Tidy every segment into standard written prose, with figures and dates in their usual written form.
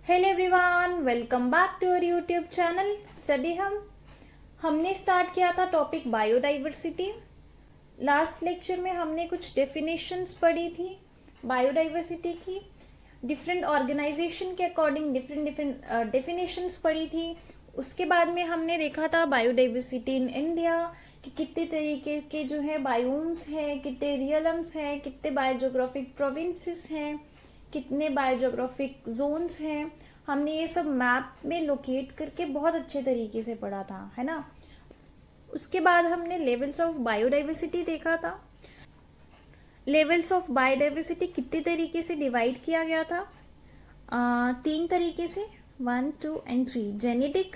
Hello everyone, welcome back to our YouTube channel study हमने start किया था topic biodiversity. Last lecture में हमने कुछ डेफिनेशंस पढ़ी थी बायोडाइवर्सिटी की। डिफरेंट ऑर्गेनाइजेशन के अकॉर्डिंग डिफरेंट डेफिनेशंस पढ़ी थी। उसके बाद में हमने देखा था बायोडाइवर्सिटी इन इंडिया कि कितने तरीके के जो है बायोम्स हैं, कितने रियलम्स हैं, कितने बायोजोग्राफिक प्रोविंसेस हैं, कितने बायोजोग्राफिक जोन्स हैं। हमने ये सब मैप में लोकेट करके बहुत अच्छे तरीके से पढ़ा था, है ना। उसके बाद हमने लेवल्स ऑफ बायोडाइवर्सिटी देखा था। लेवल्स ऑफ बायोडाइवर्सिटी कितने तरीके से डिवाइड किया गया था? 3 तरीके से, 1, 2 and 3। Genetic,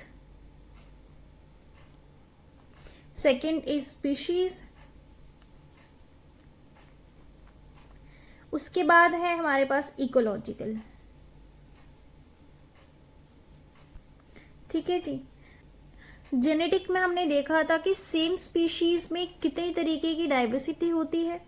second is species, उसके बाद है हमारे पास इकोलॉजिकल। ठीक है जी। जेनेटिक में हमने देखा था कि सेम स्पीशीज में कितने तरीके की डाइवर्सिटी होती है।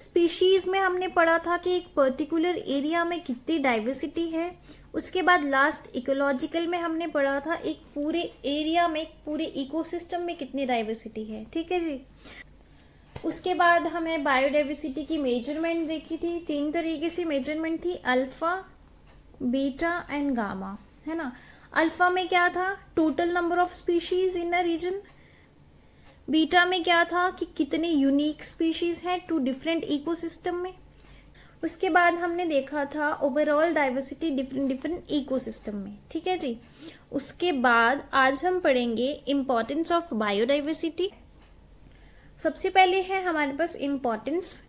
स्पीशीज में हमने पढ़ा था कि एक पर्टिकुलर एरिया में कितनी डाइवर्सिटी है। उसके बाद लास्ट इकोलॉजिकल में हमने पढ़ा था एक पूरे एरिया में, एक पूरे इकोसिस्टम में कितनी डाइवर्सिटी है। ठीक है जी। उसके बाद हमें बायोडाइवर्सिटी की मेजरमेंट देखी थी। 3 तरीके से मेजरमेंट थी, अल्फा, बीटा एंड गामा, है ना। अल्फा में क्या था? Total number of species in a region. Beta में क्या था कि कितने यूनिक स्पीशीज हैं टू डिफरेंट इकोसिस्टम में। उसके बाद हमने देखा था ओवरऑल डाइवर्सिटी डिफरेंट इकोसिस्टम में। ठीक है जी। उसके बाद आज हम पढ़ेंगे इम्पोर्टेंस ऑफ बायोडाइवर्सिटी। सबसे पहले है हमारे पास इम्पोर्टेंस।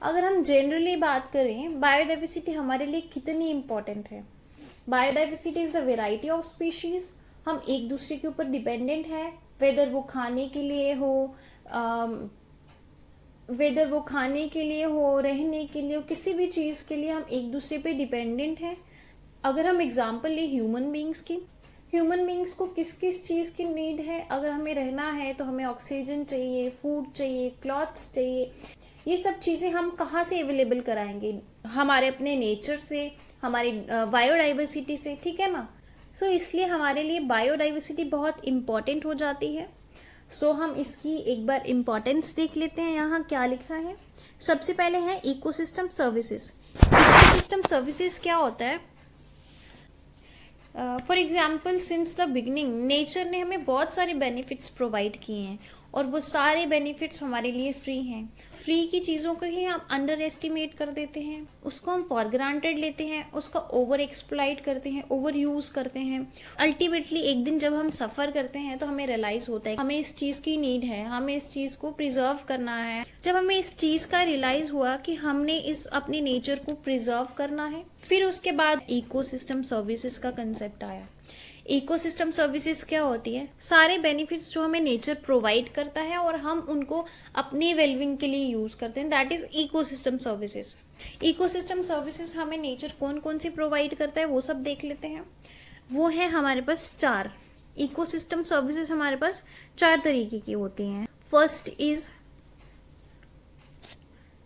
अगर हम जनरली बात करें बायोडाइवर्सिटी हमारे लिए कितनी इम्पोर्टेंट है। Biodiversity is the variety of species. हम एक दूसरे के ऊपर डिपेंडेंट है, वेदर वो खाने के लिए हो, रहने के लिए हो, किसी भी चीज़ के लिए हम एक दूसरे पे डिपेंडेंट हैं। अगर हम एग्जांपल ले ह्यूमन बींग्स की, ह्यूमन बींग्स को किस किस चीज़ की नीड है। अगर हमें रहना है तो हमें ऑक्सीजन चाहिए, फूड चाहिए, क्लॉथ्स चाहिए। ये सब चीज़ें हम कहाँ से अवेलेबल कराएंगे? हमारे अपने नेचर से, हमारी बायोडाइवर्सिटी से, ठीक है ना। सो इसलिए हमारे लिए बायोडाइवर्सिटी बहुत इम्पॉर्टेंट हो जाती है। सो हम इसकी एक बार इम्पॉर्टेंस देख लेते हैं। यहाँ क्या लिखा है? सबसे पहले है इकोसिस्टम सर्विसेज। इकोसिस्टम सर्विसेज क्या होता है? For example since the beginning nature ने हमें बहुत सारे बेनिफिट्स प्रोवाइड किए हैं और वो सारे बेनिफिट्स हमारे लिए फ्री हैं। फ्री की चीज़ों को ही हम अंडर एस्टिमेट कर देते हैं, उसको हम फॉर ग्रांटेड लेते हैं, उसका ओवर एक्सप्लॉइट करते हैं, ओवर यूज़ करते हैं। अल्टीमेटली एक दिन जब हम सफ़र करते हैं तो हमें रियलाइज़ होता है हमें इस चीज़ की नीड है, हमें इस चीज़ को प्रिजर्व करना है। जब हमें इस चीज़ का रियलाइज़ हुआ कि हमने इस अपने नेचर को प्रिजर्व करना है, फिर उसके बाद इकोसिस्टम सर्विसेज का कंसेप्ट आया। इकोसिस्टम सर्विसेज क्या होती है? सारे बेनिफिट्स जो हमें नेचर प्रोवाइड करता है और हम उनको अपने वेलबिंग के लिए यूज़ करते हैं, that is ecosystem services. Ecosystem services हमें नेचर कौन कौन सी प्रोवाइड करता है वो सब देख लेते हैं। वो है हमारे पास 4 इकोसिस्टम सर्विसेज। हमारे पास 4 तरीके की होती हैं। First is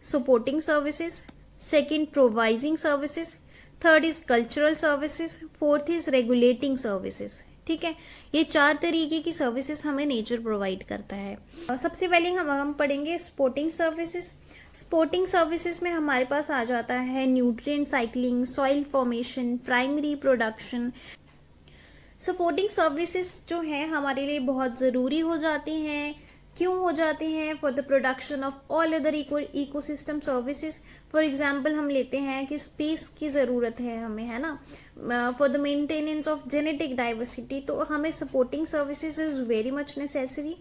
supporting services, second provisioning services, third is cultural services, fourth is regulating services. ठीक है, ये 4 तरीके की सर्विसेज हमें नेचर प्रोवाइड करता है। सबसे पहले हम पढ़ेंगे स्पोर्टिंग सर्विसेज। स्पोर्टिंग सर्विसेज में हमारे पास आ जाता है nutrient cycling, soil formation, primary production. Supporting services जो है हमारे लिए बहुत ज़रूरी हो जाती हैं। क्यों हो जाते हैं? For the production of all other ecosystem services. For example हम लेते हैं कि स्पेस की ज़रूरत है हमें, है ना, for the maintenance of genetic diversity, तो हमें supporting services is very much necessary.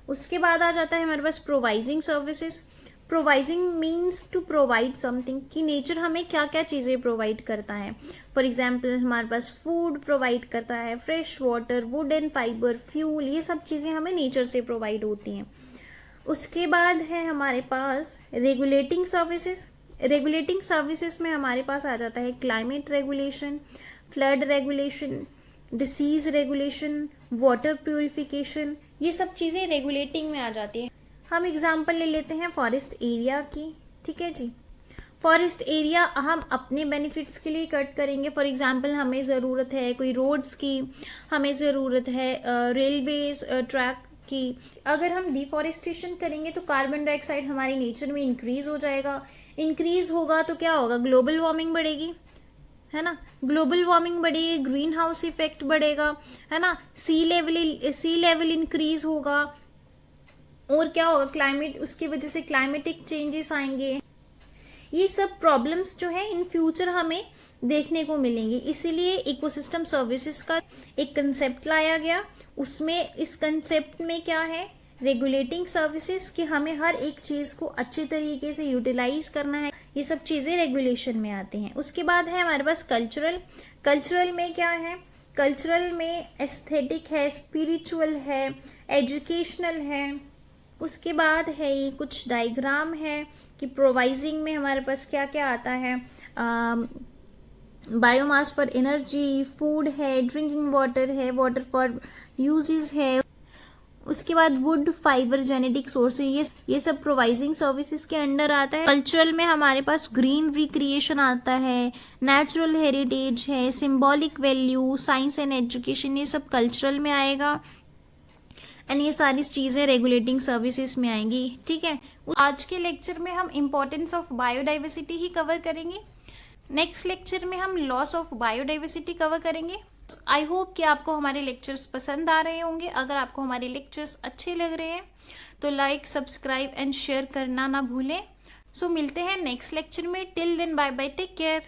उसके बाद आ जाता है हमारे पास provisioning services. Provisioning means to provide something, कि नेचर हमें क्या क्या चीज़ें प्रोवाइड करता है। फॉर एग्जाम्पल हमारे पास फूड प्रोवाइड करता है, fresh water, would and fibre, fuel, ये सब चीज़ें हमें नेचर से प्रोवाइड होती हैं। उसके बाद है हमारे पास रेगुलेटिंग सर्विसेज। रेगुलेटिंग सर्विसेज में हमारे पास आ जाता है climate regulation, flood regulation, disease regulation, water purification, ये सब चीज़ें रेगुलेटिंग में आ जाती हैं। हम एग्जांपल ले लेते हैं फॉरेस्ट एरिया की। ठीक है जी। फॉरेस्ट एरिया हम अपने बेनिफिट्स के लिए कट करेंगे। फॉर एग्जांपल हमें ज़रूरत है कोई रोड्स की, हमें ज़रूरत है रेलवेज ट्रैक की। अगर हम डिफॉरेस्टेशन करेंगे तो कार्बन डाइऑक्साइड हमारे नेचर में इंक्रीज़ हो जाएगा। इंक्रीज़ होगा तो क्या होगा, ग्लोबल वार्मिंग बढ़ेगी, है ना। ग्लोबल वार्मिंग बढ़ेगी, ग्रीन हाउस इफेक्ट बढ़ेगा, है ना। सी लेवल इंक्रीज होगा, और क्या होगा, क्लाइमेट, उसकी वजह से क्लाइमेटिक चेंजेस आएंगे। ये सब प्रॉब्लम्स जो है इन फ्यूचर हमें देखने को मिलेंगी। इसीलिए इकोसिस्टम सर्विसेज का एक कंसेप्ट लाया गया। उसमें इस कंसेप्ट में क्या है, रेगुलेटिंग सर्विसेज, कि हमें हर एक चीज़ को अच्छे तरीके से यूटिलाइज करना है। ये सब चीज़ें रेगुलेशन में आती हैं। उसके बाद है हमारे पास कल्चरल में क्या है, कल्चरल में एस्थेटिक है, स्पिरिचुअल है, एजुकेशनल है। उसके बाद है ये कुछ डायग्राम है कि प्रोवाइजिंग में हमारे पास क्या क्या आता है। बायोमास फॉर एनर्जी, फूड है, ड्रिंकिंग वाटर है, वाटर फॉर यूजेस है। उसके बाद वुड, फाइबर, जेनेटिक सोर्सेज, ये सब प्रोवाइजिंग सर्विसेज के अंडर आता है। कल्चरल में हमारे पास ग्रीन रिक्रिएशन आता है, नेचुरल हेरिटेज है, symbolic value, science and education, ये सब कल्चरल में आएगा। एंड ये सारी चीज़ें रेगुलेटिंग सर्विसेज में आएंगी, ठीक है। आज के लेक्चर में हम importance of biodiversity he cover करेंगे। नेक्स्ट लेक्चर में हम लॉस ऑफ बायोडाइवर्सिटी कवर करेंगे। आई होप कि आपको हमारे लेक्चर्स पसंद आ रहे होंगे। अगर आपको हमारे लेक्चर्स अच्छे लग रहे हैं तो लाइक, सब्सक्राइब एंड शेयर करना ना भूलें। सो मिलते हैं नेक्स्ट लेक्चर में। Till then bye bye, take care.